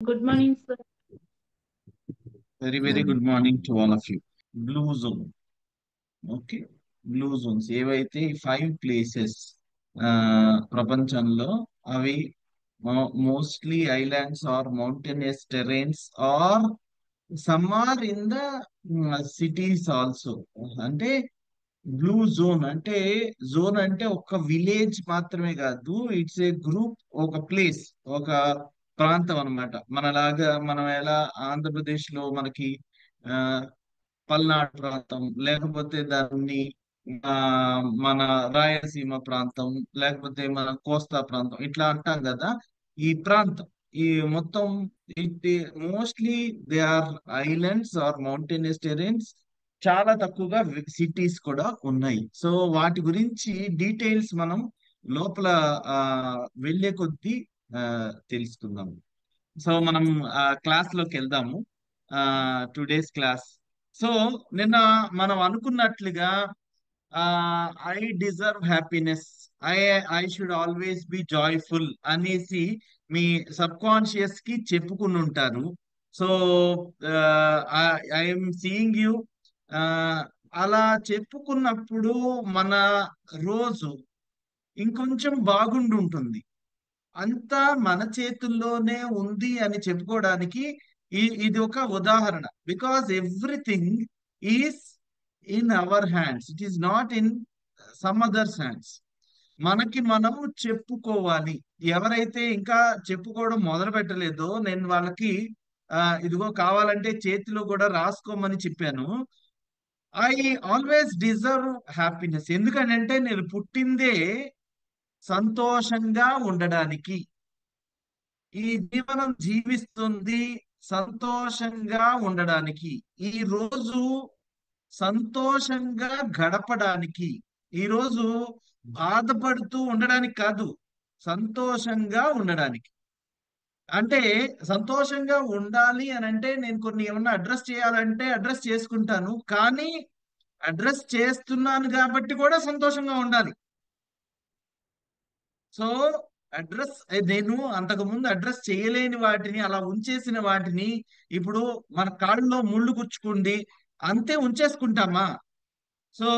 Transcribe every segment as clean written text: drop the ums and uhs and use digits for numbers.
Good morning, sir. Very good morning to all of you. Blue zone. Okay. Blue zones ఏవైతే 5 places ప్రపంచంలో అవి mostly islands or mountainous terrains or some are in the cities also. అంటే blue zone అంటే ఒక village మాత్రమే కాదు, it's a group, ఒక place, ఒక ప్రాంతం అన్నమాట. మనలాగా మనం ఎలా ఆంధ్రప్రదేశ్ లో మనకి ఆ పల్నాడు ప్రాంతం, లేకపోతే దాన్ని ఆ మన రాయలసీమ ప్రాంతం, లేకపోతే మన కోస్తా ప్రాంతం ఇట్లా అంటాం కదా. ఈ ప్రాంతం, ఈ మొత్తం, it mostly they are islands or mountainous terrains. చాలా తక్కువగా సిటీస్ కూడా ఉన్నాయి. సో వాటి గురించి డీటెయిల్స్ మనం లోపల ఆ వెళ్ళే కొద్దీ ఆ తెలుసుకుందాం. సో మనం క్లాస్ లోకి వెళ్దాము. Today's class. సో నిన్న మనం అనుకున్నట్లుగా ఆ I deserve happiness, I I should always be joyful అనేసి మీ సబ్ కాన్షియస్ కి చెప్పుకుని ఉంటారు. So I'm seeing you. అలా చెప్పుకున్నప్పుడు మన రోజు ఇంకొంచెం బాగుండుంటుంది. అంతా మన చేతుల్లోనే ఉంది అని చెప్పుకోవడానికి ఇది ఒక ఉదాహరణ. Because everything is in our hands, it is not in some others hands. మనకి మనము చెప్పుకోవాలి. ఎవరైతే ఇంకా చెప్పుకోవడం మొదలు పెట్టలేదో నేను వాళ్ళకి ఇదిగో కావాలంటే చేతిలో కూడా రాసుకోమని చెప్పాను. I always deserve happiness. ఎందుకనంటే నేను పుట్టిందే సంతోషంగా ఉండడానికి. ఈ జీవనం జీవిస్తుంది సంతోషంగా ఉండడానికి. ఈ రోజు సంతోషంగా గడపడానికి. ఈ రోజు బాధపడుతూ ఉండడానికి కాదు, సంతోషంగా ఉండడానికి. అంటే సంతోషంగా ఉండాలి అని అంటే నేను కొన్ని ఏమన్నా అడ్రస్ చేయాలంటే అడ్రస్ చేసుకుంటాను, కానీ అడ్రస్ చేస్తున్నాను కాబట్టి కూడా సంతోషంగా ఉండాలి. సో అడ్రస్, నేను అంతకు ముందు అడ్రస్ చేయలేని వాటిని, అలా ఉంచేసిన వాటిని ఇప్పుడు మన కాళ్ళలో ముళ్ళు గుచ్చుకుంది అంతే ఉంచేసుకుంటామా? సో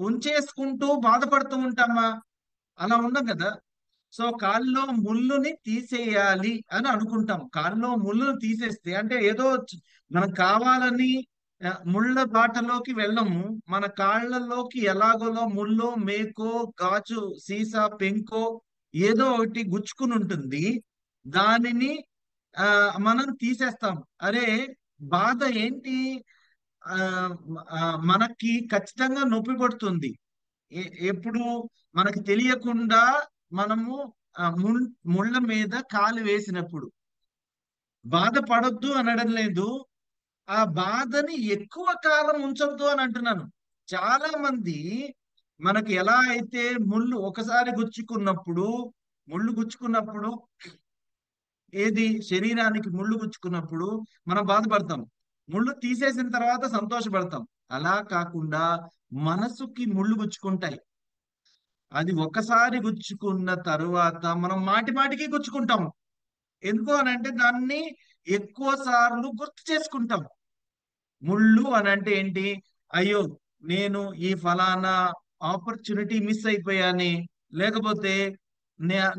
ఉంచేసుకుంటూ బాధపడుతూ ఉంటామా? అలా ఉండం కదా. సో కాళ్ళలో ముళ్ళుని తీసేయాలి అని అనుకుంటాం. కాళ్ళలో ముళ్ళుని తీసేస్తే అంటే ఏదో మనం కావాలని ముళ్ళ బాటలోకి వెళ్ళము. మన కాళ్ళలోకి ఎలాగోలో ముళ్ళో, మేకో, గాజు సీసా, పెంకో ఏదో ఒకటి గుచ్చుకుని ఉంటుంది. దానిని ఆ మనం తీసేస్తాం. అరే, బాధ ఏంటి? ఆ మనకి ఖచ్చితంగా నొప్పి పడుతుంది. ఎప్పుడు మనకి తెలియకుండా మనము ముళ్ళ మీద కాలు వేసినప్పుడు. బాధపడొద్దు అనడం లేదు, ఆ బాధని ఎక్కువ కాలం ఉంచొద్దు అని అంటున్నాను. చాలా మంది మనకి ఎలా అయితే ముళ్ళు ఒకసారి గుచ్చుకున్నప్పుడు, ముళ్ళు గుచ్చుకున్నప్పుడు, ఏది శరీరానికి ముళ్ళు గుచ్చుకున్నప్పుడు మనం బాధపడతాం, ముళ్ళు తీసేసిన తర్వాత సంతోషపడతాం. అలా కాకుండా మనసుకి ముళ్ళు గుచ్చుకుంటాయి. అది ఒకసారి గుచ్చుకున్న తరువాత మనం మాటి మాటికి గుచ్చుకుంటాం. ఎందుకు అని అంటే దాన్ని ఎక్కువ సార్లు గుర్తు చేసుకుంటాం. ముళ్ళు అని అంటే ఏంటి? అయ్యో, నేను ఈ ఫలానా ఆపర్చునిటీ మిస్ అయిపోయానే, లేకపోతే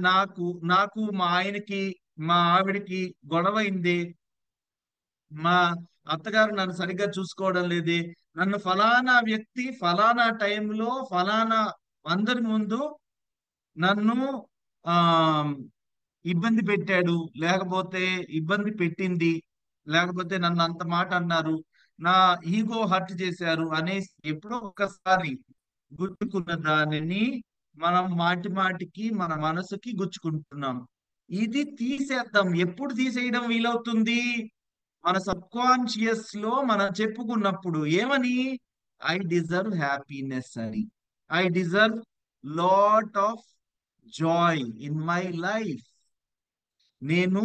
నాకు నాకు మా ఆయనకి, మా ఆవిడకి గొడవైంది, మా అత్తగారు నన్ను సరిగ్గా చూసుకోవడం లేదే, నన్ను ఫలానా వ్యక్తి ఫలానా టైంలో ఫలానా అందరి ముందు నన్ను ఆ ఇబ్బంది పెట్టాడు, లేకపోతే ఇబ్బంది పెట్టింది, లేకపోతే నన్ను అంత మాట అన్నారు, నా ఈగో హర్ట్ చేశారు అనేసి ఎప్పుడో ఒకసారి గుర్తుకున్న దానిని మనం మాటి మాటికి మన మనసుకి గుచ్చుకుంటున్నాం. ఇది తీసేద్దాం. ఎప్పుడు తీసేయడం వీలవుతుంది? మన సబ్ కాన్షియస్ లో మనం చెప్పుకున్నప్పుడు ఏమని? ఐ డిజర్వ్ హ్యాపీనెస్ అని. I deserve lot of Joy in my life. నేను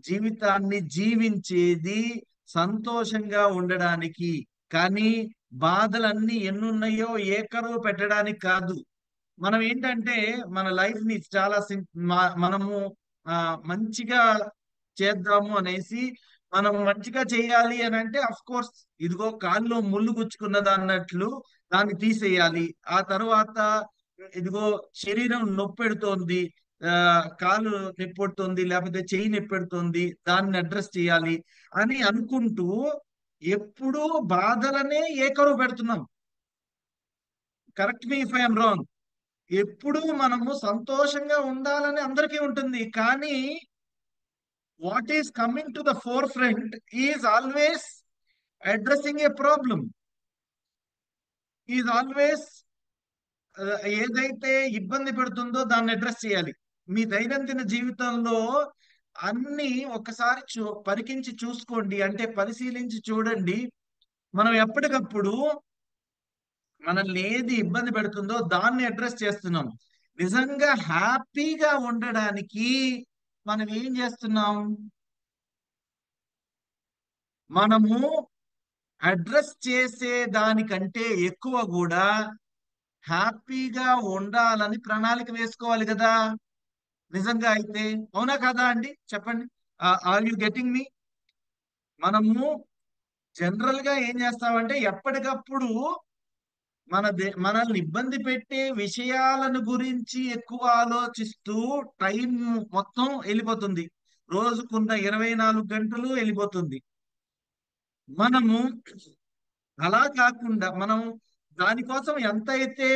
జీవితాన్ని జీవించేది సంతోషంగా ఉండడానికి, కానీ బాధలన్నీ ఎన్నున్నాయో ఏకరువు పెట్టడానికి కాదు. మనం ఏంటంటే మన లైఫ్ ని చాలా మనము మంచిగా చేద్దాము అనేసి మనం మంచిగా చేయాలి అని అంటే అఫ్ కోర్స్ ఇదిగో కాల్లో ముళ్ళు గుచ్చుకున్నది అన్నట్లు దాన్ని తీసేయాలి. ఆ తర్వాత ఇదిగో శరీరం నొప్పెడుతోంది, ఆ కాలు నొప్పెడుతోంది, లేకపోతే చెయ్యి నొప్పెడుతోంది, దాన్ని అడ్రస్ చేయాలి అని అనుకుంటూ ఎప్పుడూ బాధలనే ఏకరువు పెడుతున్నాం. Correct me if I'm wrong. ఎప్పుడూ మనము సంతోషంగా ఉండాలని అందరికీ ఉంటుంది, కానీ what is coming to the forefront is always addressing a problem, is always ఏదైతే ఇబ్బంది పెడుతుందో దాన్ని అడ్రస్ చేయాలి. మీ దైనందిన జీవితంలో అన్ని ఒక్కసారి పరికించి చూసుకోండి, అంటే పరిశీలించి చూడండి. మనం ఎప్పటికప్పుడు మనల్ని ఏది ఇబ్బంది పెడుతుందో దాన్ని అడ్రస్ చేస్తున్నాం. నిజంగా హ్యాపీగా ఉండడానికి మనం ఏం చేస్తున్నాం? మనము అడ్రస్ చేసే దానికంటే ఎక్కువ కూడా హ్యాపీగా ఉండాలని ప్రణాళిక వేసుకోవాలి కదా. నిజంగా అయితే అవునా కదా అండి, చెప్పండి. Are you getting me? మనము జనరల్ గా ఏం చేస్తామంటే ఎప్పటికప్పుడు మనల్ని ఇబ్బంది పెట్టే విషయాలను గురించి ఎక్కువ ఆలోచిస్తూ టైం మొత్తం వెళ్ళిపోతుంది. రోజుకున్న 24 గంటలు వెళ్ళిపోతుంది. మనము అలా కాకుండా మనం దానికోసం ఎంతైతే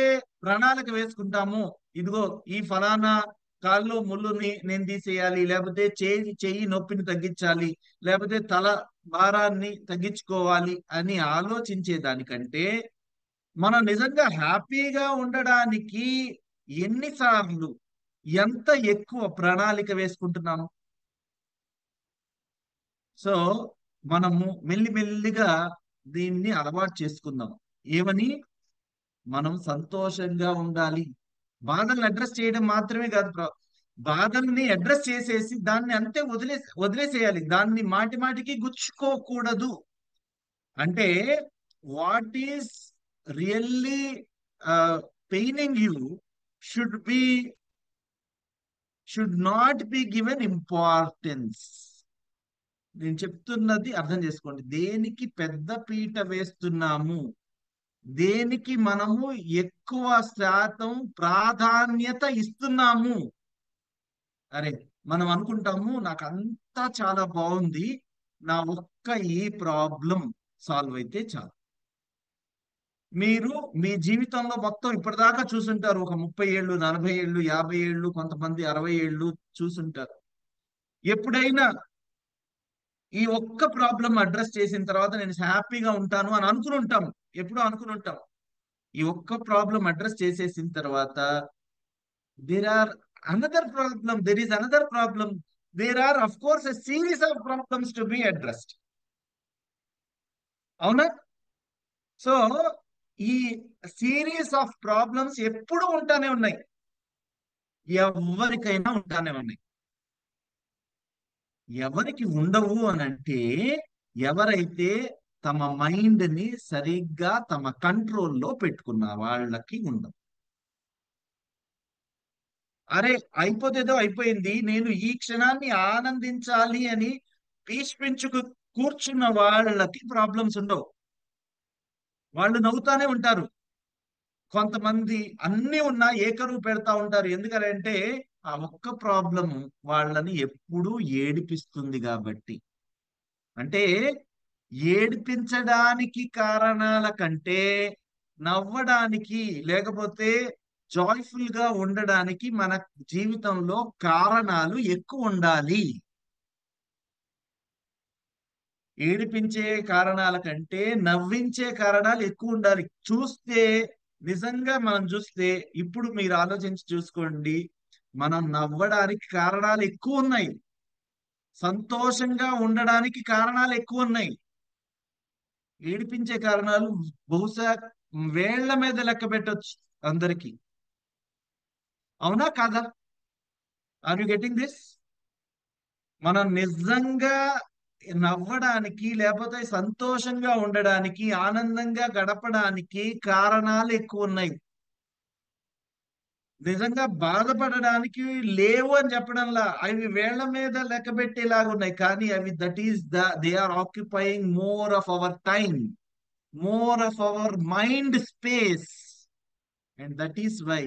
ప్రణాళిక వేసుకుంటామో, ఇదిగో ఈ ఫలానా కాల్లో ముళ్ళుని నేను తీసేయాలి, లేకపోతే చెయ్యి నొప్పిని తగ్గించాలి, లేకపోతే తల భారాన్ని తగ్గించుకోవాలి అని ఆలోచించే దానికంటే మనం నిజంగా హ్యాపీగా ఉండడానికి ఎన్నిసార్లు ఎంత ఎక్కువ ప్రణాళిక వేసుకుంటున్నాము. సో మనము మెల్లిమెల్లిగా దీన్ని అలవాటు చేసుకుందాం. ఏమని? మనం సంతోషంగా ఉండాలి. బాధల్ని అడ్రస్ చేయడం మాత్రమే కాదు, బాధల్ని అడ్రస్ చేసేసి దాన్ని అంతే వదిలేసేయాలి. దాన్ని మాటి మాటికి గుచ్చుకోకూడదు. అంటే what is really paining you should be should not be given importance. నేను చెప్తున్నది అర్థం చేసుకోండి. దేనికి పెద్ద పీట వేస్తున్నాము, దేనికి మనము ఎక్కువ శాతం ప్రాధాన్యత ఇస్తున్నాము. అరే, మనం అనుకుంటాము నాకు అంతా చాలా బాగుంది, నా ఒక్క ఈ ప్రాబ్లం సాల్వ్ అయితే చాలు. మీరు మీ జీవితంలో మొత్తం ఇప్పటిదాకా చూసుంటారు, ఒక 30 ఏళ్ళు, 40 ఏళ్ళు, 50 ఏళ్ళు, కొంతమంది 60 ఏళ్ళు చూసుంటారు. ఎప్పుడైనా ఈ ఒక్క ప్రాబ్లం అడ్రస్ చేసిన తర్వాత నేను హ్యాపీగా ఉంటాను అని అనుకుని ఉంటాం, ఎప్పుడో అనుకుని ఉంటాం. ఈ ఒక్క ప్రాబ్లం అడ్రస్ చేసేసిన తర్వాత there are there is another problem, there are of course a series of problems to be addressed. అవునా? సో ఈ సిరీస్ ఆఫ్ ప్రాబ్లమ్స్ ఎప్పుడు ఉంటానే ఉన్నాయి, ఎవరికైనా ఉంటానే ఉన్నాయి. ఎవరికి ఉండవు అని అంటే ఎవరైతే తమ మైండ్ ని సరిగ్గా తమ కంట్రోల్లో పెట్టుకున్న వాళ్ళకి ఉండవు. అరే, అయిపోతేదో అయిపోయింది, నేను ఈ క్షణాన్ని ఆనందించాలి అని భీష్మించుకు కూర్చున్న వాళ్ళకి ప్రాబ్లమ్స్ ఉండవు. వాళ్ళు నవ్వుతానే ఉంటారు. కొంతమంది అన్ని ఉన్నా ఏకరువు పెడతా ఉంటారు. ఎందుకంటే ఆ ఒక్క ప్రాబ్లం వాళ్ళని ఎప్పుడూ ఏడిపిస్తుంది కాబట్టి. అంటే ఏడిపించడానికి కారణాల కంటే నవ్వడానికి, లేకపోతే జాయ్ఫుల్ గా ఉండడానికి మన జీవితంలో కారణాలు ఎక్కువ ఉండాలి. ఏడిపించే కారణాల కంటే నవ్వించే కారణాలు ఎక్కువ ఉండాలి. నిజంగా మనం చూస్తే ఇప్పుడు మీరు ఆలోచించి చూసుకోండి, మనం నవ్వడానికి కారణాలు ఎక్కువ ఉన్నాయి, సంతోషంగా ఉండడానికి కారణాలు ఎక్కువ ఉన్నాయి. ఏడిపించే కారణాలు బహుశా వేళ్ల మీద లెక్క పెట్టొచ్చు అందరికి. అవునా కాదా? Are you getting this? మనం నిజంగా నవ్వడానికి, లేకపోతే సంతోషంగా ఉండడానికి, ఆనందంగా గడపడానికి కారణాలు ఎక్కువ ఉన్నాయి. నిజంగా బాధపడడానికి లేవు అని చెప్పడంలా, అవి వేళ్ల మీద లెక్క పెట్టేలాగా ఉన్నాయి, కానీ అవి that is they are occupying more of our time, more of our mind space. And that is why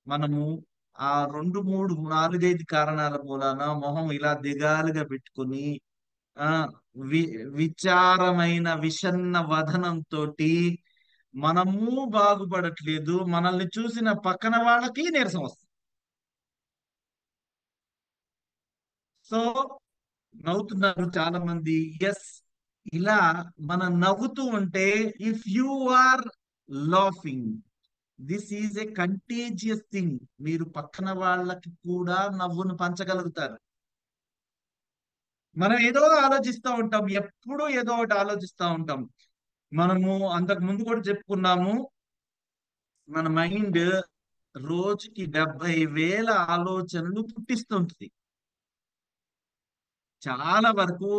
మనము ఆ రెండు మూడు నాలుగైదు కారణాల మూలాన మొహం ఇలా దిగాలుగా పెట్టుకుని ఆ వి విచారమైన విషన్న వదనంతో మనము బాగుపడట్లేదు, మనల్ని చూసిన పక్కన వాళ్ళకి నీరసం వస్తుంది. సో నవ్వుతున్నారు చాలా మంది. ఎస్, ఇలా మనం నవ్వుతూ ఉంటే, if you are laughing, this is a contagious thing. మీరు పక్కన వాళ్ళకి కూడా నవ్వును పంచగలుగుతారు. మనం ఏదో ఆలోచిస్తూ ఉంటాం, ఎప్పుడూ ఏదో ఒకటి ఆలోచిస్తూ ఉంటాం. మనము అంతకు ముందు కూడా చెప్పుకున్నాము, మన మైండ్ రోజుకి 70,000 ఆలోచనలు పుట్టిస్తుంటుంది. చాలా వరకు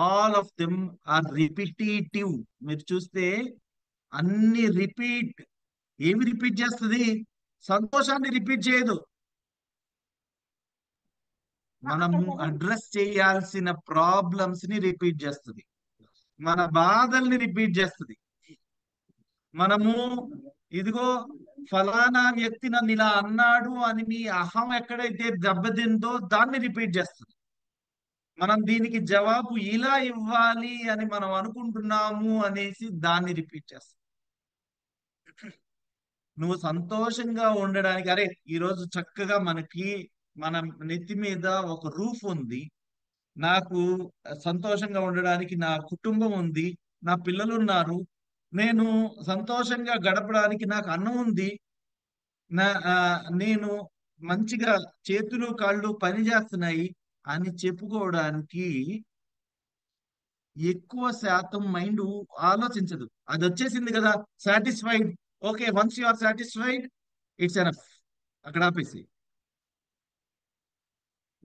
all of them are repetitive. మీరు చూస్తే అన్ని రిపీట్. ఏమి రిపీట్ చేస్తుంది? సంతోషాన్ని రిపీట్ చేయదు. మనము అడ్రస్ చేయాల్సిన ప్రాబ్లమ్స్ ని రిపీట్ చేస్తుంది, మన బాధల్ని రిపీట్ చేస్తుంది. మనము ఇదిగో ఫలానా వ్యక్తి నన్ను ఇలా అన్నాడు అని మీ అహం ఎక్కడైతే దెబ్బతిందో దాన్ని రిపీట్ చేస్తుంది. మనం దీనికి జవాబు ఇలా ఇవ్వాలి అని మనం అనుకుంటున్నాము అనేసి దాన్ని రిపీట్ చేస్తాం. నువ్వు సంతోషంగా ఉండడానికి, అరే ఈరోజు చక్కగా మనకి మన నెత్తి మీద ఒక రూఫ్ ఉంది, నాకు సంతోషంగా ఉండడానికి నా కుటుంబం ఉంది, నా పిల్లలు ఉన్నారు, నేను సంతోషంగా గడపడానికి నాకు అన్నం ఉంది, నా నేను మంచిగా చేతులు కాళ్ళు పని చేస్తున్నాయి అని చెప్పుకోవడానికి ఎక్కువ శాతం మైండ్ ఆలోచించదు. అది వచ్చేసింది కదా, satisfied. Okay, once you are satisfied, it's enough. అక్కడ ఆపేసి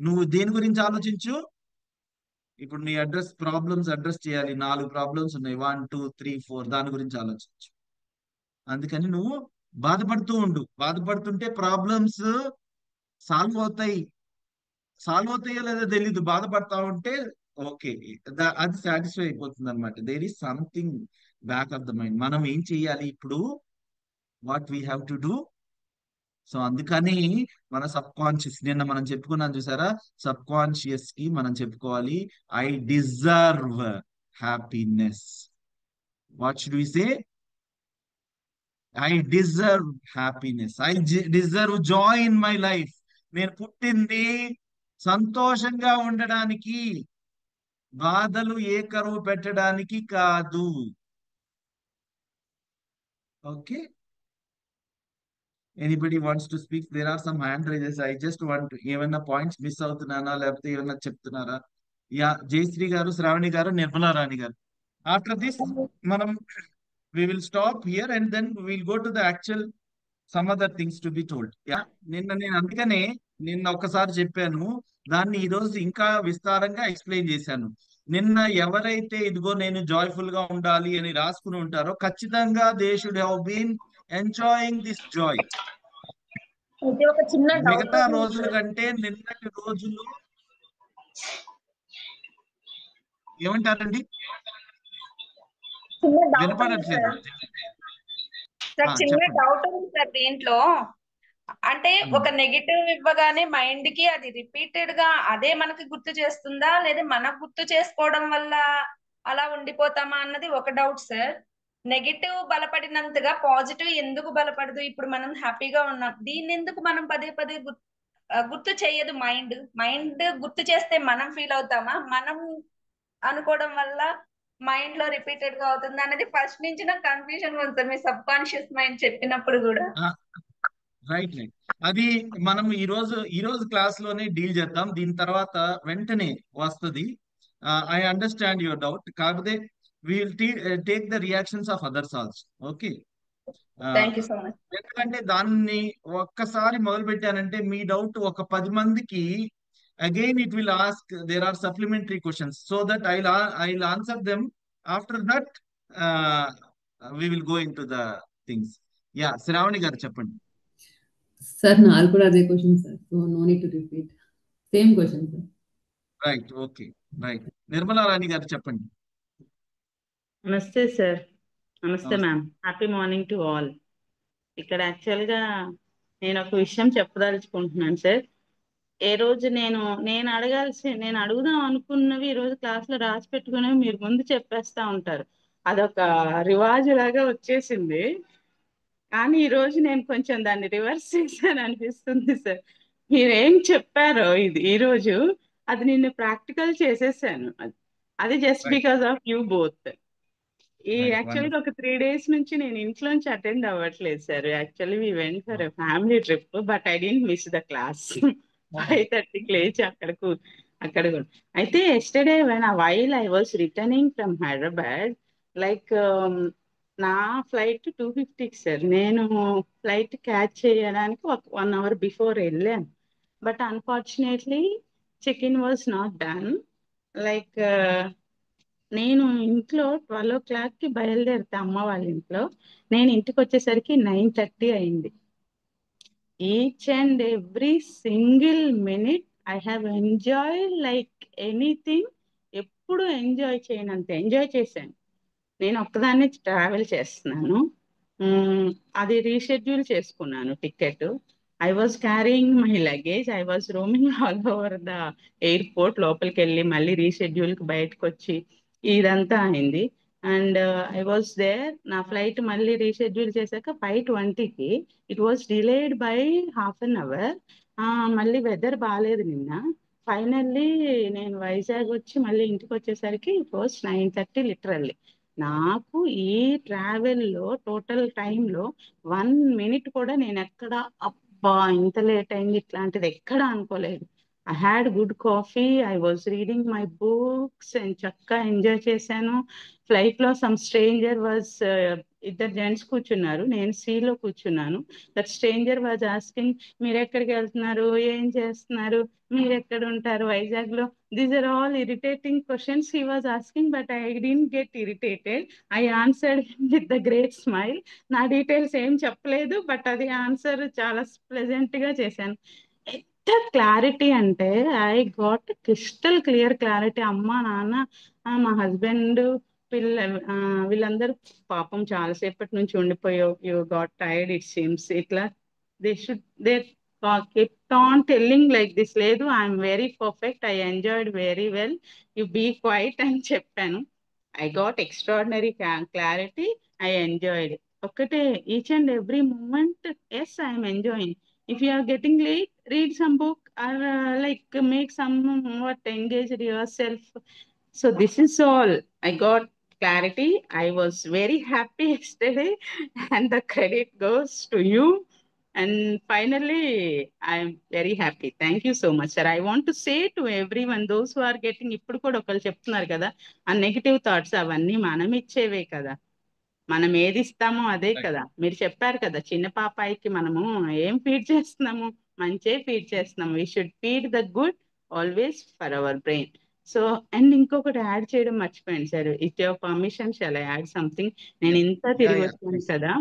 నువ్వు దేని గురించి ఆలోచించు. ఇప్పుడు నీ ప్రాబ్లమ్స్ అడ్రస్ చేయాలి, 4 ప్రాబ్లమ్స్ ఉన్నాయి, 1 2 3 4, దాని గురించి ఆలోచించు. అందుకని నువ్వు బాధపడుతూ ఉండు. బాధపడుతుంటే ప్రాబ్లమ్స్ సాల్వ్ అవుతాయి. సాల్వ్ అవుతాయో లేదో తెలీదు, బాధపడతా ఉంటే ఓకే, అది సాటిస్ఫై అయిపోతుంది అనమాట. There is something back of the mind. మనం ఏం చెయ్యాలి ఇప్పుడు? What we have to do. So అందుకని మన సబ్ కాన్షియస్, నిన్న మనం చెప్పుకున్నాం చూసారా, సబ్ కాన్షియస్ కి మనం చెప్పుకోవాలి, I deserve happiness. What should we say? I deserve happiness, I deserve joy in my life. నేను పుట్టింది సంతోషంగా ఉండడానికి, బాధలు ఏ కరువు పెట్టడానికి కాదు. Okay, anybody wants to speak? There are some hand raises. I just want, ఏమైనా పాయింట్స్ మిస్ అవుతున్నానా లేకపోతే ఏమైనా చెప్తున్నారా? యా, జయశ్రీ గారు, శ్రావణి గారు, నిర్మలా రాణి గారు. ఆఫ్టర్ దిస్ మనం we will stop here and then we'll go to the actual some other things to be told. Yeah, నేను అందుకనే నిన్న ఒక్కసారి చెప్పాను, దాన్ని ఈ రోజు ఇంకా విస్తారంగా ఎక్స్ప్లెయిన్ చేశాను. నిన్న ఎవరైతే ఇదిగో నేను జాయ్ఫుల్ గా ఉండాలి అని రాసుకుని ఉంటారో, ఖచ్చితంగా they should have been enjoying this joy. ఇది ఒక చిన్న డౌట్. మిగతా రోజుల కంటే నిన్నటి రోజులు ఏమంటారండి? చిన్న డౌట్ ఉంది వినపడట్లేదు. సార్. సార్ చిన్న చెప్పండి. డౌట్ ఉంది సార్ దీంట్లో. అంటే ఒక నెగిటివ్ ఇవ్వగానే మైండ్ కి అది రిపీటెడ్ గా అదే మనకి గుర్తు చేస్తుందా, లేదా మనం గుర్తు చేసుకోవడం వల్ల అలా ఉండిపోతామా అన్నది ఒక డౌట్ సార్. నెగిటివ్ బలపడినంతగా పాజిటివ్ ఎందుకు బలపడదు? ఇప్పుడు మనం హ్యాపీగా ఉన్నాం, దీన్ని ఎందుకు మనం పదే పదే గుర్తు చేయదు మైండ్? మైండ్ గుర్తు చేస్తే మనం ఫీల్ అవుతామా, మనం అనుకోవడం వల్ల మైండ్ లో రిపీటెడ్ గా అవుతుంది అనేది ఫస్ట్ నుంచి నాకు కన్ఫ్యూజన్ ఉంది సార్, మీ సబ్ కాన్షియస్ మైండ్ చెప్పినప్పుడు కూడా. Right right. అది మనం ఈ రోజు క్లాస్ లోనే డీల్ చేద్దాం. దీని తర్వాత వెంటనే వస్తుంది. ఐ అండర్స్టాండ్ యువర్ డౌట్, కాకపోతే will take the reactions of others also. Okay, thank you so much. ఎందుకంటే దాన్ని ఒక్కసారి మొదలు పెట్టానంటే మీ డౌట్ ఒక 10 మందికి again it will ask. There are supplementary questions, so that I'll answer them. After that we will go in to the things. Yeah, Sravani గారు చెప్పండి. Sir నాది కూడా అదే question sir, so no need to repeat. Same question sir. Right, okay. Right. Nirmala Rani గారు చెప్పండి. నమస్తే sir. నమస్తే నమస్తే. Ma'am. Happy morning to all. ఇక్కడ యాక్చువల్గా నేను ఒక విషయం చెప్పదలుచుకుంటున్నాను సార్. ఏ రోజు నేను అడుగుదాం అనుకున్నవి ఈ రోజు క్లాస్లో రాసి పెట్టుకునేవి మీరు ముందు చెప్పేస్తా ఉంటారు. అదొక రివాజు లాగా వచ్చేసింది. కానీ ఈ రోజు నేను కొంచెం దాన్ని రివర్స్ చేశాను అనిపిస్తుంది సార్. మీరేం చెప్పారో ఈ రోజు అది నిన్ను ప్రాక్టికల్ చేసేసాను. అది just right, because of you both. Right, యాక్చువల్గా వండర్ఫుల్. ఒక 3 days నుంచి నేను ఇంట్లోంచి అటెండ్ అవ్వట్లేదు sir. Actually we went for a family trip, but I didn't miss the class. 5:30కి లేచి అక్కడ కూడా. అయితే yesterday while I was returning from Hyderabad, like నా ఫ్లైట్ 2:50కి సార్. నేను ఫ్లైట్ క్యాచ్ చేయడానికి ఒక 1 hour బిఫోర్ వెళ్ళాను. But unfortunately check in was not done. Like నేను ఇంట్లో 12 o'clockకి బయలుదేరితే అమ్మ వాళ్ళ ఇంట్లో, నేను ఇంటికి వచ్చేసరికి 9:30 అయింది. Each and every single minute I have enjoy like anything. ఎప్పుడు ఎంజాయ్ చేయనంత ఎంజాయ్ చేశాను. నేను ఒక్కదాన్నే ట్రావెల్ చేస్తున్నాను. అది రీషెడ్యూల్ చేసుకున్నాను ticket. I was carrying my luggage, I was roaming all over the airport. లోపలికి వెళ్ళి మళ్ళీ రీషెడ్యూల్కి బయటకు వచ్చి ఇదంతా అయింది. And I was there. నా ఫ్లైట్ మళ్ళీ రీషెడ్యూల్ చేశాక 5:20కి it was delayed by ½ hour. మళ్ళీ వెదర్ బాగాలేదు నిన్న. ఫైనల్లీ నేను వైజాగ్ వచ్చి మళ్ళీ ఇంటికి వచ్చేసరికి ఇట్ వాజ్ 9:30 లిటరల్లీ. నాకు ఈ ట్రావెల్లో టోటల్ టైంలో 1 minute కూడా నేను ఎక్కడ అబ్బా ఇంత లేట్ అయింది ఇట్లాంటిది ఎక్కడ అనుకోలేదు. I had good coffee, I was reading my books and చక్కగా ఎంజాయ్ చేశాను. ఫ్లైట్లో సమ్ స్ట్రేంజర్ వాజ్, 2 జెంట్స్ కూర్చున్నారు, నేను సీలో కూర్చున్నాను. దట్ స్ట్రేంజర్ వాజ్ ఆస్కింగ్, మీరు ఎక్కడికి వెళ్తున్నారు, ఏం చేస్తున్నారు, మీరు ఎక్కడ ఉంటారు వైజాగ్లో. These are all irritating questions he was asking, but I didn't get irritated. I answered with the great smile. నా డీటెయిల్స్ ఏం చెప్పలేదు, బట్ అది ఆన్సర్ చాలా ప్లెజెంట్గా చేశాను. ఎంత క్లారిటీ అంటే I got crystal clear clarity. అమ్మ నాన్న మా హస్బెండ్ వీళ్ళందరూ పాపం చాలాసేపటి నుంచి ఉండిపోయావు, you got tired it seems, ఇట్లా they kept on telling like this. లేదు, I'm very perfect, I enjoyed very well, you be quiet అని చెప్పాను. I got extraordinary clarity, I enjoyed. ఒకటే, each and every moment, yes I'm enjoying. If you are getting late, read some book or like make somewhat engaged yourself. So this is all. I got clarity. I was very happy yesterday and the credit goes to you. And finally, I'm very happy. Thank you so much, sir. I want to say to everyone, those who are getting, ఇప్పుడు కూడా ఒకళ్ళు చెప్తున్నారు కదా, ఆ negative thoughts అవన్నీ మనం ఇచ్చేవే కదా. మనం ఏది ఇస్తామో అదే రైట్, కదా. మీరు చెప్పారు కదా, చిన్న పాపాయికి మనము ఏం ఫీడ్ చేస్తున్నాము, మంచే ఫీడ్ చేస్తున్నాము. We should feed the good always for our brain. So and ఇంకొకటి యాడ్ చేయడం మర్చిపోయాను sir. It your permission shawl I add something. నేను ఇంత యా, తిరిగి యా, వచ్చాను ప్లీజ్. కదా,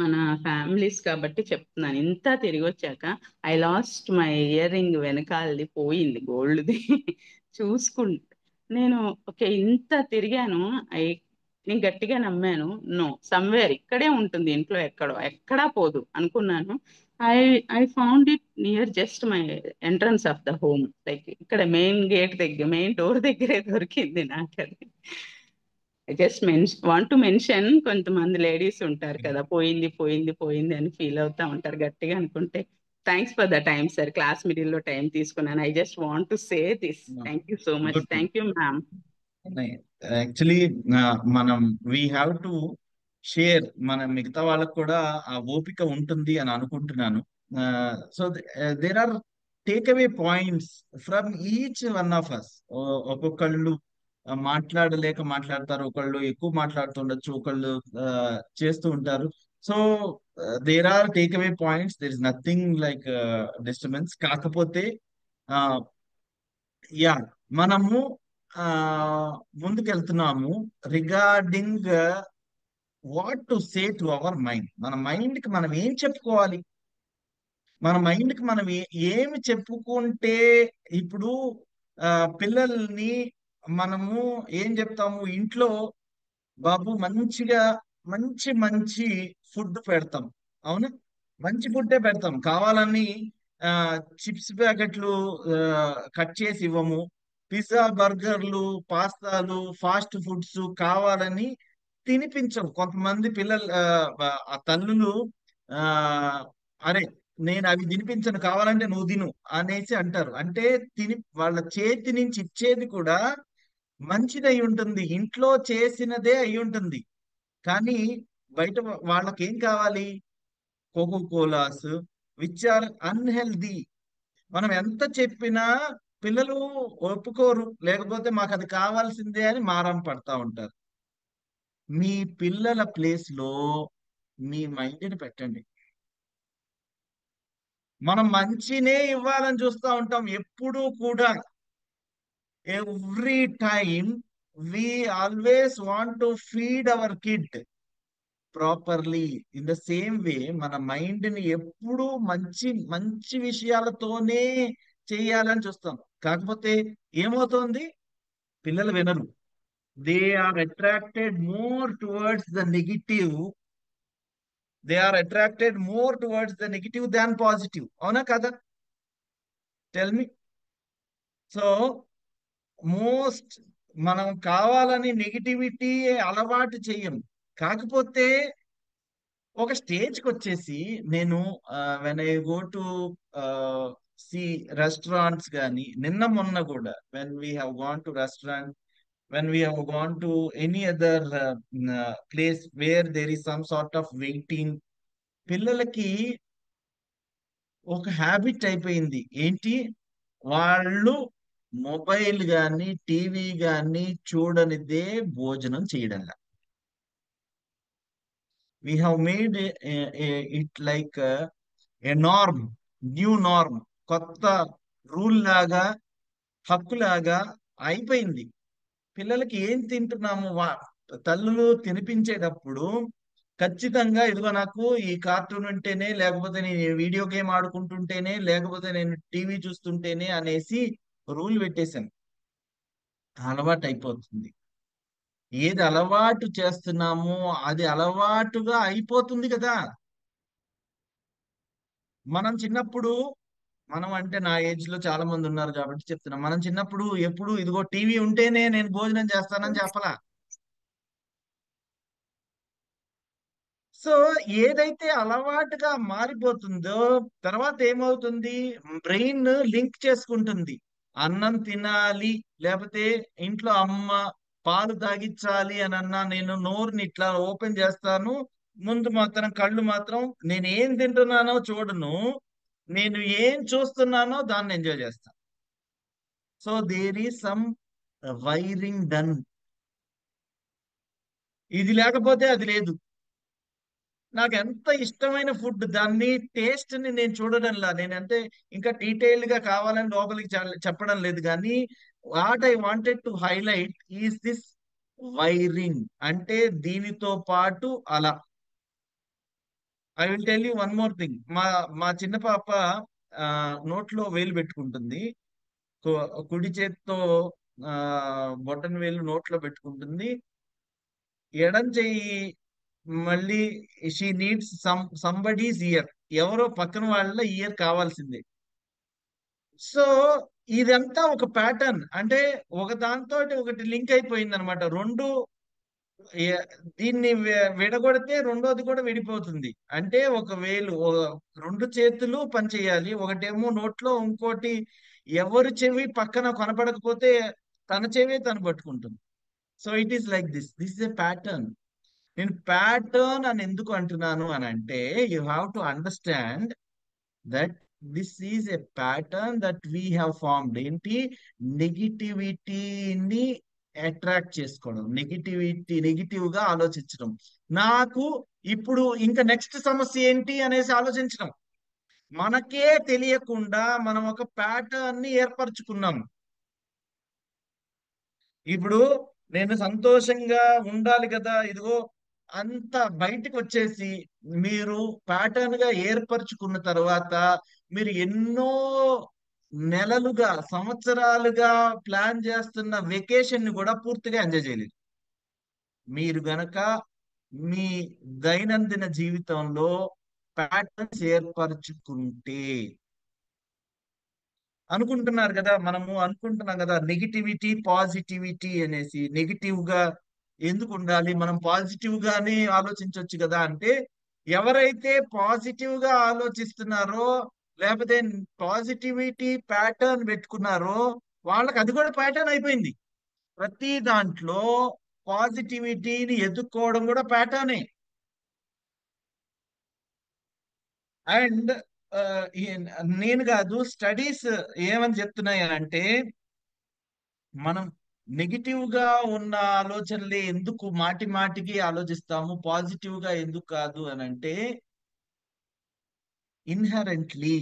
మన ఫ్యామిలీస్ కాబట్టి చెప్తున్నాను. ఇంత తిరిగి వచ్చాక I lost my earring, వెనకాలది పోయింది గోల్డ్ది. చూసుకుంటే నేను ఓకే ఇంత తిరిగాను. నేను గట్టిగా నమ్మాను, నో సమ్వేర్ ఇక్కడే ఉంటుంది, ఇంట్లో ఎక్కడా పోదు అనుకున్నాను. I I found it near just my entrance of the home, like ఇక్కడ మెయిన్ గేట్ దగ్గర, మెయిన్ డోర్ దగ్గరే దొరికింది నాకు అది. I just want to mention, కొంతమంది లేడీస్ ఉంటారు కదా, పోయింది పోయింది పోయింది అని ఫీల్ అవుతా ఉంటారు గట్టిగా అనుకుంటే. Thanks for the time sir, class మిడిల్లో టైం తీసుకున్నాను. I just want to say this. Thank you so much. Good, good. Thank you ma'am. Actually మనం వీ హ్యావ్ టు షేర్, మన మిగతా వాళ్ళకు కూడా ఆ ఓపిక ఉంటుంది అని అనుకుంటున్నాను. So there are take away points from each one of us. ఒక్కొక్కళ్ళు మాట్లాడలేక మాట్లాడతారు, ఒకళ్ళు ఎక్కువ మాట్లాడుతుండొచ్చు, ఒకళ్ళు చేస్తూ ఉంటారు. So there are take away points, there is nothing like disturbance. కాకపోతే యా, మనము ఆ ముందుకెళ్తున్నాము regarding what to say to our mind. మన మైండ్ కి మనం ఏం చెప్పుకోవాలి, మన మైండ్కి మనం ఏమి చెప్పుకుంటే ఇప్పుడు ఆ, పిల్లల్ని మనము ఏం చెప్తాము ఇంట్లో, బాబు మంచిగా మంచి మంచి ఫుడ్ పెడతాం, అవునా? మంచి ఫుడ్డే పెడతాం, కావాలని ఆ చిప్స్ ప్యాకెట్లు కట్ చేసి ఇవ్వము. పిజ్జా, బర్గర్లు, పాస్తాలు, ఫాస్ట్ ఫుడ్స్ కావాలని తినిపించం. కొంతమంది పిల్లలు ఆ తల్లులు ఆ అరే నేను అవి తినిపించను, కావాలంటే నువ్వు తిను అనేసి అంటారు. అంటే వాళ్ళ చేతి నుంచి ఇచ్చేది కూడా మంచిది అయి ఉంటుంది, ఇంట్లో చేసినదే అయి ఉంటుంది. కానీ బయట వాళ్ళకి ఏం కావాలి? Coca Colas, which are unhealthy. మనం ఎంత చెప్పినా పిల్లలు ఒప్పుకోరు, లేకపోతే మాకు అది కావాల్సిందే అని మారం పడతా ఉంటారు. మీ పిల్లల ప్లేస్ లో మీ మైండ్ని పెట్టండి. మనం మంచినే ఇవ్వాలని చూస్తూ ఉంటాం ఎప్పుడూ కూడా. Every time we always want to feed our kid properly. In the same way మన మైండ్ ని ఎప్పుడూ మంచి మంచి విషయాలతోనే చేయాలని చూస్తాం. కాకపోతే ఏమవుతోంది? పిల్లలు వినరు. They are attracted more towards the negative. They are attracted more towards the negative than positive. అవునా కదా? Tell me. సో మోస్ట్ మనం కావాలని నెగిటివిటీ అలవాటు చెయ్యం. కాకపోతే ఒక స్టేజ్కి వచ్చేసి నేను when I go to see restaurants, కానీ నిన్న మొన్న కూడా when we have gone to restaurant, when we have gone to any other place where there is some sort of waiting, పిల్లలకి ఒక హ్యాబిట్ అయిపోయింది. ఏంటి? వాళ్ళు మొబైల్ కానీ టీవీ కానీ చూడనిదే భోజనం చేయడంలా. We have made it like a norm, new norm, కొత్త రూల్ లాగా, హక్కులాగా అయిపోయింది. పిల్లలకి ఏం తింటున్నాము? తల్లులు తినిపించేటప్పుడు ఖచ్చితంగా ఇదిగో నాకు ఈ కార్టూన్ ఉంటేనే, లేకపోతే నేను ఈ వీడియో గేమ్ ఆడుకుంటుంటేనే, లేకపోతే నేను టీవీ చూస్తుంటేనే అనేసి రూల్ పెట్టేశాను. అలవాటు అయిపోతుంది. ఏది అలవాటు చేస్తున్నామో అది అలవాటుగా అయిపోతుంది కదా. మనం చిన్నప్పుడు, మనం అంటే నా ఏజ్ లో చాలా మంది ఉన్నారు కాబట్టి చెప్తున్నా, మనం చిన్నప్పుడు ఎప్పుడు ఇదిగో టీవీ ఉంటేనే నేను భోజనం చేస్తానని చెప్పలా. సో ఏదైతే అలవాటుగా మారిపోతుందో తర్వాత ఏమవుతుంది? బ్రెయిన్ లింక్ చేసుకుంటుంది. అన్నం తినాలి, లేకపోతే ఇంట్లో అమ్మ పాలు తాగించాలి అని అన్నా నేను నోరుని ఇట్లా ఓపెన్ చేస్తాను. ముందు మాత్రం కళ్ళు మాత్రం నేను ఏం తింటున్నానో చూడను, నేను ఏం చూస్తున్నానో దాన్ని ఎంజాయ్ చేస్తాను. So there is some wiring done. ఇది లేకపోతే అది లేదు. నాకు ఎంత ఇష్టమైన ఫుడ్, దాన్ని టేస్ట్ ని నేను చూడడంలా, నేనంటే ఇంకా డీటెయిల్డ్ గా కావాలని లోపలికి చెప్పడం లేదు, కానీ what I wanted to highlight is this wiring. అంటే దీనితో పాటు అలా I will tell you one more thing. మా మా చిన్న పాప నోట్లో వేలు పెట్టుకుంటుంది. కుడి చేత్తో ఆ బొటన వేలు నోట్లో పెట్టుకుంటుంది. ఎడం చెయ్యి మళ్ళీ షీ నీడ్స్ సంబడీస్ ఇయర్, ఎవరో పక్కన వాళ్ళ ఇయర్ కావాల్సిందే. సో ఇదంతా ఒక ప్యాటర్న్, అంటే ఒక దాంతో ఒకటి లింక్ అయిపోయింది అనమాట. రెండు ఏ- దీన్ని విడగొడితే రెండోది కూడా విడిపోతుంది. అంటే ఒక వేలు రెండు చేతులు పనిచేయాలి, ఒకటేమో నోట్లో, ఇంకోటి ఎవరి చెవి పక్కన కనపడకపోతే తన చెవి తను పట్టుకుంటుంది. So it is like this is a pattern. నేను ప్యాటర్న్ అని ఎందుకు అంటున్నాను అని అంటే, you have to understand that this is a pattern that we have formed. ఏంటి? నెగిటివిటీని అట్రాక్ట్ చేసుకోవడం, నెగిటివ్ గా ఆలోచించడం. నాకు ఇప్పుడు ఇంకా నెక్స్ట్ సమస్య ఏంటి అనేసి ఆలోచించడం. మనకే తెలియకుండా మనం ఒక ప్యాటర్న్ ని ఏర్పరచుకున్నాం. ఇప్పుడు నేను సంతోషంగా ఉండాలి కదా, ఇదిగో అంత బయటకు వచ్చేసి మీరు ప్యాటర్న్ గా ఏర్పరచుకున్న తర్వాత మీరు ఎన్నో నెలలుగా సంవత్సరాలుగా ప్లాన్ చేస్తున్న వెకేషన్ ని కూడా పూర్తిగా ఎంజాయ్ చేయలేరు. మీరు గనక మీ దైనందిన జీవితంలో ప్యాటర్న్స్ ఏర్పరచుకుంటే. అనుకుంటున్నారు కదా, మనము అనుకుంటున్నాం కదా నెగిటివిటీ పాజిటివిటీ అనేసి. నెగిటివ్ గా ఎందుకు ఉండాలి, మనం పాజిటివ్ గానే ఆలోచించవచ్చు కదా అంటే, ఎవరైతే పాజిటివ్ గా ఆలోచిస్తున్నారో లేకపోతే పాజిటివిటీ ప్యాటర్న్ పెట్టుకున్నారో వాళ్ళకి అది కూడా ప్యాటర్న్ అయిపోయింది. ప్రతి దాంట్లో పాజిటివిటీని ఎదుర్కోవడం కూడా ప్యాటర్నే. అండ్ నేను కాదు, స్టడీస్ ఏమని చెప్తున్నాయి అంటే, మనం నెగిటివ్ గా ఉన్న ఆలోచనలే ఎందుకు మాటి మాటికి ఆలోచిస్తాము, పాజిటివ్ గా ఎందుకు కాదు అని అంటే, ఇన్హెరెంట్లీ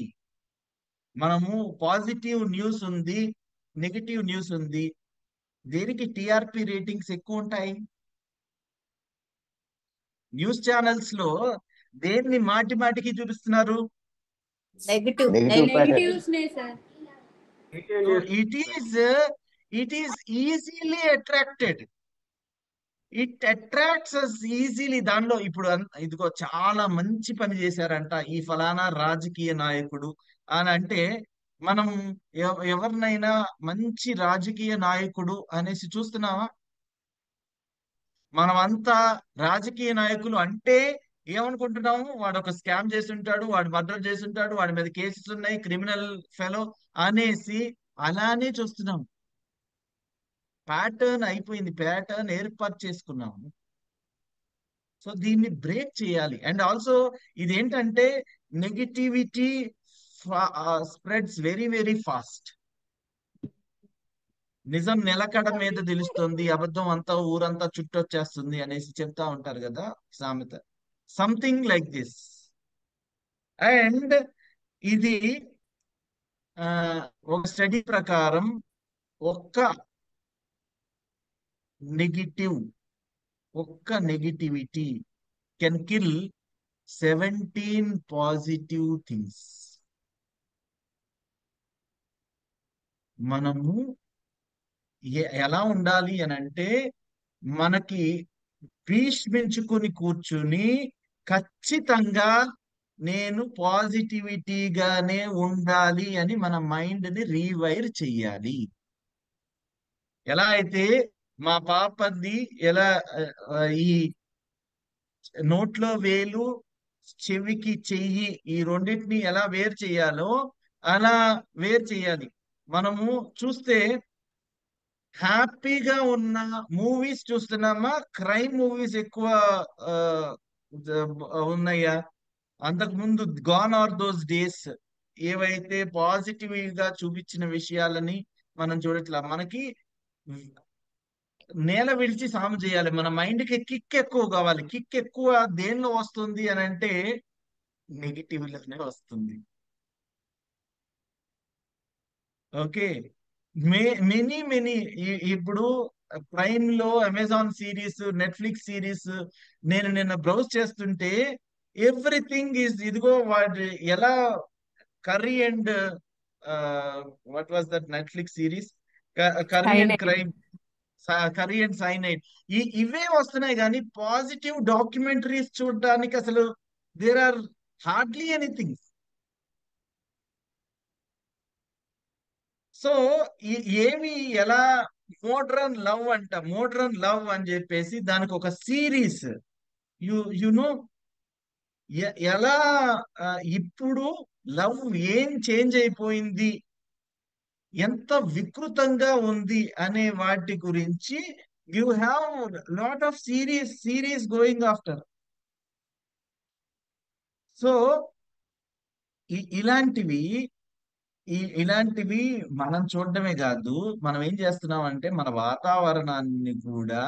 మనము పాజిటివ్ న్యూస్ ఉంది, నెగిటివ్ న్యూస్ ఉంది, దేనికి టిఆర్పి రేటింగ్స్ ఎక్కువ ఉంటాయి? న్యూస్ ఛానల్స్ లో దేన్ని మాటి మాటికి చూపిస్తున్నారు? నెగిటివ్ నెగిటివ్స్ నే sir. So it is easily attracted. It attracts us easily. దానిలో ఇప్పుడు ఇదిగో చాలా మంచి పని చేశారంట ఈ ఫలానా రాజకీయ నాయకుడు అని అంటే, మనం ఎవరినైనా మంచి రాజకీయ నాయకుడు అనేసి చూస్తున్నావా? మనం అంతా రాజకీయ నాయకులు అంటే ఏమనుకుంటున్నాము? వాడు ఒక స్కామ్ చేసి ఉంటాడు, వాడు మర్డర్ చేసి ఉంటాడు, వాడి మీద కేసెస్ ఉన్నాయి, క్రిమినల్ ఫెలో అనేసి అలానే చూస్తున్నాం. ప్యాటర్న్ అయిపోయింది, ప్యాటర్న్ ఏర్పాటు చేసుకున్నాము. సో దీన్ని బ్రేక్ చేయాలి. అండ్ ఆల్సో ఇదేంటంటే, negativity spreads very very fast. నిజం నిలకడ మీద తెలుస్తుంది, అబద్ధం అంతా ఊరంతా చుట్టొచ్చేస్తుంది అనేసి చెప్తా ఉంటారు కదా సామెత. Something like this. అండ్ ఇది ఒక స్టడీ ప్రకారం ఒక్క negativity can kill 17 positive things. మనము ఎలా ఉండాలి అని అంటే, మనకి భీష్మించుకుని కూర్చుని ఖచ్చితంగా నేను పాజిటివిటీగానే ఉండాలి అని మన మైండ్ ని రీవైర్ చెయ్యాలి. ఎలా అయితే మా పాపది ఎలా ఈ నోట్లో వేలు చెవికి చెయ్యి ఈ రెండింటిని ఎలా వేరు చేయాలో అలా వేరు చేయాలి. మనము చూస్తే హ్యాపీగా ఉన్న మూవీస్ చూస్తున్నామా, క్రైమ్ మూవీస్ ఎక్కువ ఉన్నాయా? అంతకు ముందు గాన్ ఆర్ దోస్ డేస్ ఏవైతే పాజిటివ్ గా చూపించిన విషయాలని మనం చూడట్లా. మనకి నేల విడిచి సాము చేయాలి. మన మైండ్ కి కిక్ ఎక్కువ కావాలి. కిక్ ఎక్కువ దేనిలో వస్తుంది అని అంటే నెగిటివ్ లోనే వస్తుంది. ఓకే, మెనీ ఇప్పుడు ప్రైమ్ లో అమెజాన్ సిరీస్, నెట్ఫ్లిక్స్ సిరీస్ నేను నిన్న బ్రౌజ్ చేస్తుంటే ఎవ్రీథింగ్ ఈజ్ ఇదిగో వాడి ఎలా curry and what was that Netflix series, curry and crime, curry and cyanide, ఇవే వస్తున్నాయి. కానీ పాజిటివ్ డాక్యుమెంటరీస్ చూడడానికి అసలు there are hardly anything. So ఏమి ఎలా మోడ్రన్ లవ్ అంట, మోడ్రన్ లవ్ అని చెప్పేసి దానికి ఒక సిరీస్, నో ఎలా ఇప్పుడు లవ్ ఏం చేంజ్ అయిపోయింది, ఎంత వికృతంగా ఉంది అనే వాటి గురించి you have lot of series going after. So ఇలాంటివి ఇలాంటివి మనం చూడడమే కాదు, మనం ఏం చేస్తున్నాం అంటే మన వాతావరణాన్ని కూడా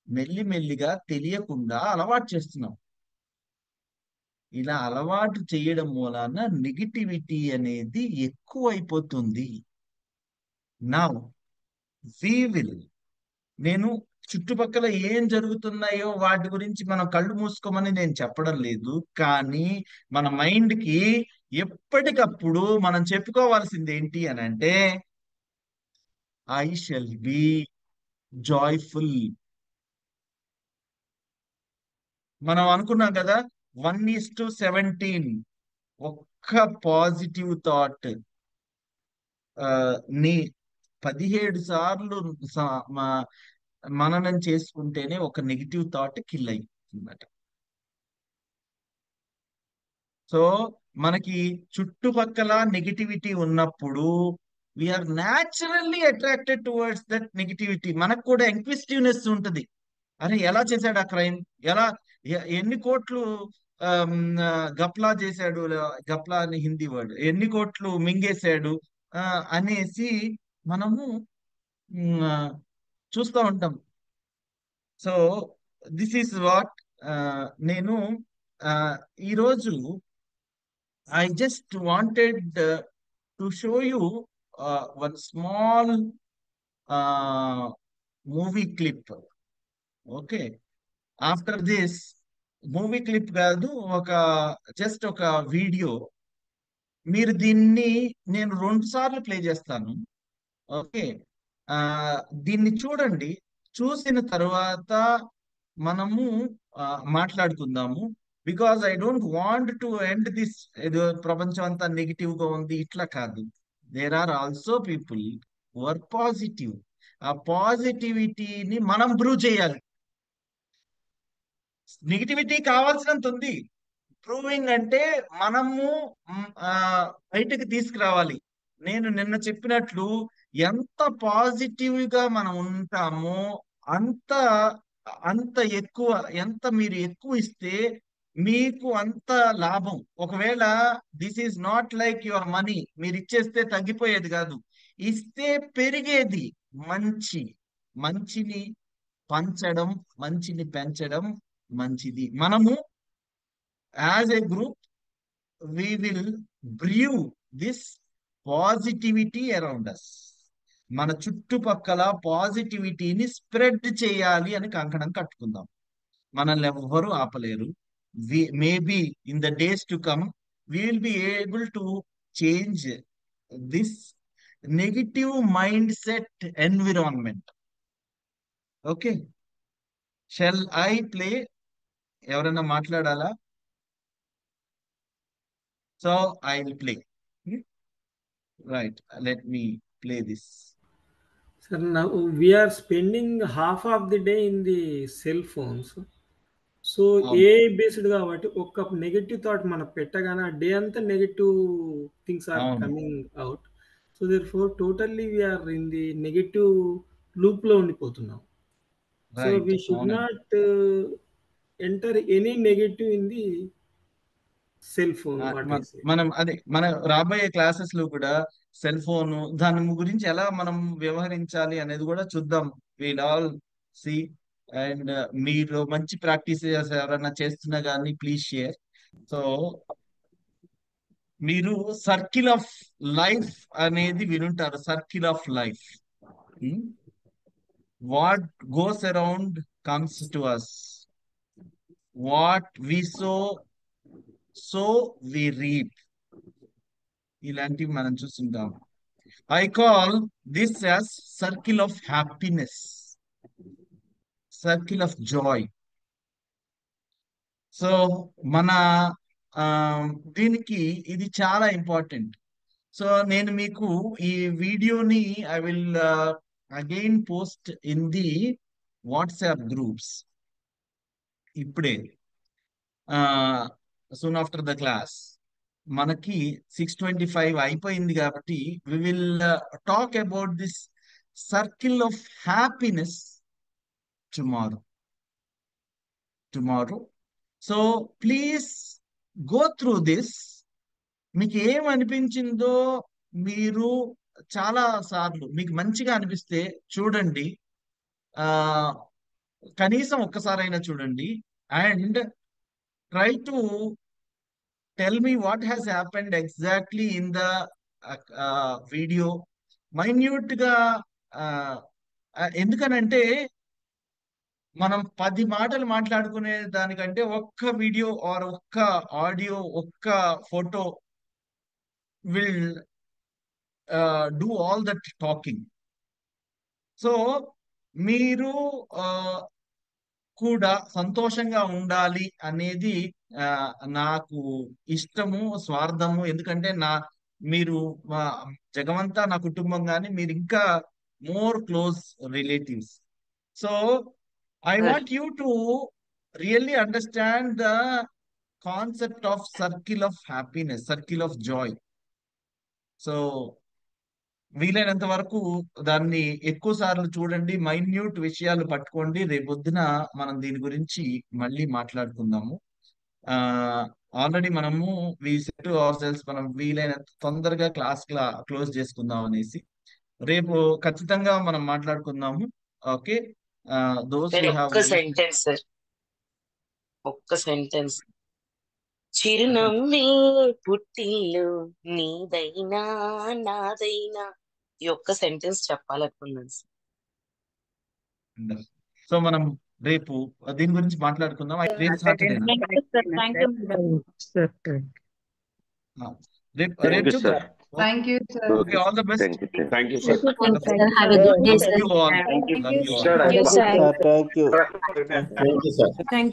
మెల్లిమెల్లిగా తెలియకుండా అలవాటు చేస్తున్నాం. ఇలా అలవాటు చేయడం మూలాన నెగిటివిటీ అనేది ఎక్కువైపోతుంది. నౌ వి విల్, నేను చుట్టుపక్కల ఏం జరుగుతున్నాయో వాటి గురించి మనం కళ్ళు మూసుకోమని నేను చెప్పడం లేదు, కానీ మన మైండ్ కి ఎప్పటికప్పుడు మనం చెప్పుకోవాల్సింది ఏంటి అని అంటే, ఐ షల్ బి జాయ్ఫుల్. మనం అనుకున్నాం కదా, 1:17. ఒక్క పాజిటివ్ థాట్ ని 17 సార్లు మననం చేసుకుంటేనే ఒక నెగిటివ్ థాట్ కిల్ అన్నమాట. సో మనకి చుట్టుపక్కల నెగిటివిటీ ఉన్నప్పుడు we are naturally attracted towards that negativity. మనకు కూడా ఎంక్విస్టివ్నెస్ ఉంటుంది. అరే ఎలా చేశాడు ఆ క్రైమ్, ఎలా ఎన్ని కోట్లు గప్లా చేశాడు, గప్లా అని హిందీ వర్డ్, ఎన్ని కోట్లు మింగేశాడు అనేసి మనము చూస్తూ ఉంటాం. సో దిస్ ఈస్ వాట్ నేను ఈరోజు I just wanted to show you one small movie clip. Okay, after this movie clip కాదు, జస్ట్ ఒక వీడియో. మీరు దీన్ని నేను 2 సార్లు ప్లే చేస్తాను. ఓకే, దీన్ని చూడండి. చూసిన తర్వాత మనము మాట్లాడుకుందాము. Because I don't want to end this, ఏదో ప్రపంచం అంతా నెగిటివ్ గా ఉంది ఇట్లా కాదు. There are also people who are positive. ఆ పాజిటివిటీని మనం ప్రూవ్ చేయాలి. నెగిటివిటీ కావాల్సినంత ఉంది. ప్రూవింగ్ అంటే మనము బయటకు తీసుకురావాలి. నేను నిన్న చెప్పినట్లు ఎంత పాజిటివ్ గా మనం ఉంటామో అంత అంత ఎక్కువ, ఎంత మీరు ఎక్కువ ఇస్తే మీకు అంత లాభం. ఒకవేళ this is not like your money, మీరు ఇచ్చేస్తే తగ్గిపోయేది కాదు, ఇస్తే పెరిగేది. మంచిని పంచడం, మంచిని పెంచడం మంచిది. మనము as a group we will brew this positivity around us. మన చుట్టుపక్కల పాజిటివిటీని స్ప్రెడ్ చేయాలి అని కంకణం కట్టుకుందాం. మనల్ని ఎవ్వరూ ఆపలేరు. Maybe in the days to come we will be able to change this negative mindset environment. Okay, shall I play? ఎవరైనా మాట్లాడాలా? So I'll play. Right, let me play this. Sir, now we are spending half of the day in the cell phones. So a based కాబట్టి ఒక్క negative thought మనం పెట్టగానే ఆ day అంతా negative things are coming out. So therefore totally we're in the negative loop లో ఉండిపోతున్నాం. So we should not enter any negative in the cell phone. మన రాబోయే క్లాసెస్ లో కూడా సెల్ ఫోన్ దాని గురించి ఎలా మనం వ్యవహరించాలి అనేది కూడా చూద్దాం. We'll all C. అండ్ మీరు మంచి ప్రాక్టీసెస్ ఎవరైనా చేస్తున్నా కానీ ప్లీజ్ షేర్. సో మీరు సర్కిల్ ఆఫ్ లైఫ్ అనేది వినుంటారు. Circle of life, what goes around comes to us, what we sow we reap. ఇలాంటివి మనం చూస్తుంటాం. I call this as circle of happiness, circle of joy. So మన దీనికి ఇది చాలా ఇంపార్టెంట్. సో నేను మీకు ఈ వీడియోని I will again post in the WhatsApp groups ఇప్పుడే, సూన్ ఆఫ్టర్ ద క్లాస్. మనకి 6:25 అయిపోయింది కాబట్టి we will talk about this circle of happiness tomorrow. So please go through this. మీకు ఏమనిపించిందో మీరు చాలా సార్లు మీకు మంచిగా అనిపిస్తే చూడండి, కనీసం ఒక్కసారైనా చూడండి. And try to tell me what has happened exactly in the video. Minute గా ఎందుకనంటే మనం 10 మాటలు మాట్లాడుకునే దానికంటే ఒక్క వీడియో ఆర్ ఒక్క ఆడియో ఒక్క photo will do all that talking. So మీరు కూడా సంతోషంగా ఉండాలి అనేది నాకు ఇష్టము, స్వార్థము. ఎందుకంటే మీరు జగమంతా నా కుటుంబం, కానీ మీరు ఇంకా more close relatives. So I want you to really understand the concept of circle of happiness, circle of joy. So వీలైనంత వరకు దాన్ని ఎక్కువ సార్లు చూడండి, మైన్యూట్ విషయాలు పట్టుకోండి. రేపొద్దున మనం దీని గురించి మళ్ళీ మాట్లాడుకుందాము. ఆల్రెడీ మనము మనం వీలైనంత తొందరగా క్లోజ్ చేసుకుందాం అనేసి రేపు ఖచ్చితంగా మనం మాట్లాడుకుందాము. ఓకే, ఒక్క సెంటెన్స్ సార్, ఒక్క సెంటెన్స్. చిరునవ్వే పుట్టిల్లు నీదైనా నాదైనా, ఈ ఒక్క సెంటెన్స్ చెప్పాలనుకున్నాను సార్. సో మనం రేపు దీని గురించి మాట్లాడుకుందాం. రేపు సాటర్డే, రేపు చూద్దాం. Thank you, sir. Okay, all the best. Thank you, sir. Have a good day, sir. Love you all. Thank you. Love you all. Thank you, sir. Thank you. Thank you.